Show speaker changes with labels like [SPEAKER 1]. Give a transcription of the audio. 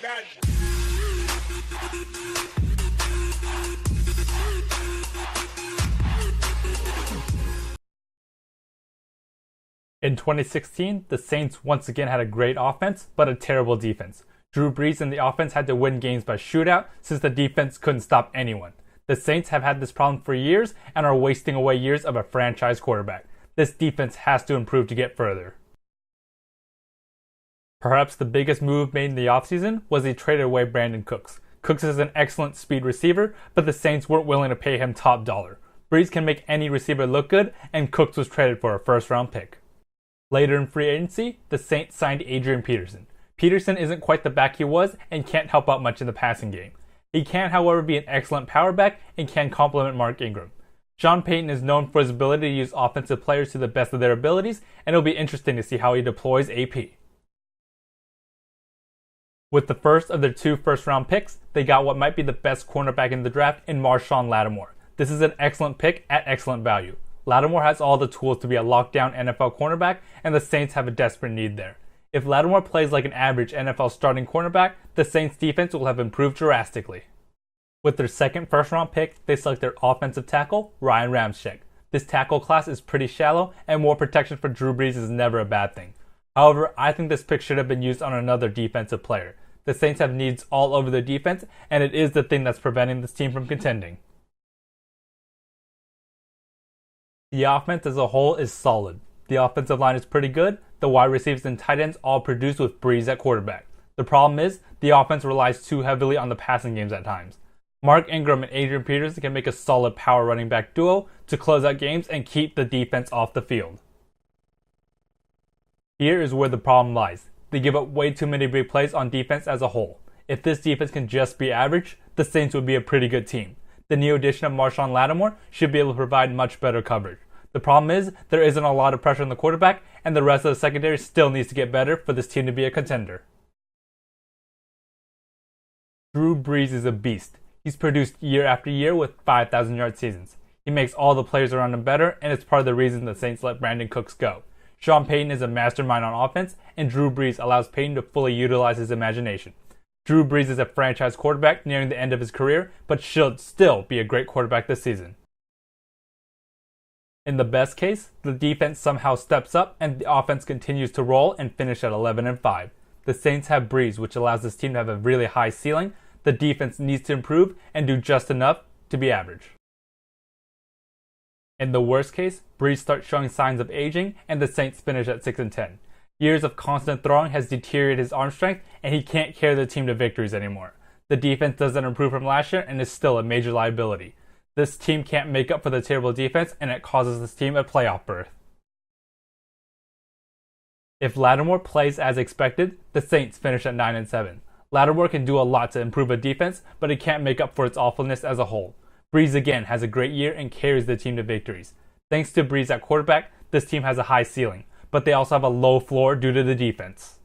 [SPEAKER 1] In 2016, the Saints once again had a great offense, but a terrible defense. Drew Brees and the offense had to win games by shootout since the defense couldn't stop anyone. The Saints have had this problem for years and are wasting away years of a franchise quarterback. This defense has to improve to get further. Perhaps the biggest move made in the offseason was he traded away Brandin Cooks. Cooks is an excellent speed receiver, but the Saints weren't willing to pay him top dollar. Brees can make any receiver look good, and Cooks was traded for a first-round pick. Later in free agency, the Saints signed Adrian Peterson. Peterson isn't quite the back he was and can't help out much in the passing game. He can, however, be an excellent power back and can complement Mark Ingram. Sean Payton is known for his ability to use offensive players to the best of their abilities, and it'll be interesting to see how he deploys AP. With the first of their 2 first-round picks, they got what might be the best cornerback in the draft in Marshawn Lattimore. This is an excellent pick at excellent value. Lattimore has all the tools to be a lockdown NFL cornerback, and the Saints have a desperate need there. If Lattimore plays like an average NFL starting cornerback, the Saints defense will have improved drastically. With their second first-round pick, they select their offensive tackle, Ryan Ramczyk. This tackle class is pretty shallow, and more protection for Drew Brees is never a bad thing. However, I think this pick should have been used on another defensive player. The Saints have needs all over their defense, and it is the thing that's preventing this team from contending. The offense as a whole is solid. The offensive line is pretty good. The wide receivers and tight ends all produce with Brees at quarterback. The problem is, the offense relies too heavily on the passing games at times. Mark Ingram and Adrian Peterson can make a solid power running back duo to close out games and keep the defense off the field. Here is where the problem lies. They give up way too many big plays on defense as a whole. If this defense can just be average, the Saints would be a pretty good team. The new addition of Marshawn Lattimore should be able to provide much better coverage. The problem is, there isn't a lot of pressure on the quarterback, and the rest of the secondary still needs to get better for this team to be a contender. Drew Brees is a beast. He's produced year after year with 5,000-yard seasons. He makes all the players around him better, and it's part of the reason the Saints let Brandin Cooks go. Sean Payton is a mastermind on offense, and Drew Brees allows Payton to fully utilize his imagination. Drew Brees is a franchise quarterback nearing the end of his career, but should still be a great quarterback this season. In the best case, the defense somehow steps up and the offense continues to roll and finish at 11-5. The Saints have Brees, which allows this team to have a really high ceiling. The defense needs to improve and do just enough to be average. In the worst case, Brees starts showing signs of aging and the Saints finish at 6-10. Years of constant throwing has deteriorated his arm strength and he can't carry the team to victories anymore. The defense doesn't improve from last year and is still a major liability. This team can't make up for the terrible defense and it causes this team a playoff berth. If Lattimore plays as expected, the Saints finish at 9-7. Lattimore can do a lot to improve a defense, but it can't make up for its awfulness as a whole. Brees again has a great year and carries the team to victories. Thanks to Brees at quarterback, this team has a high ceiling, but they also have a low floor due to the defense.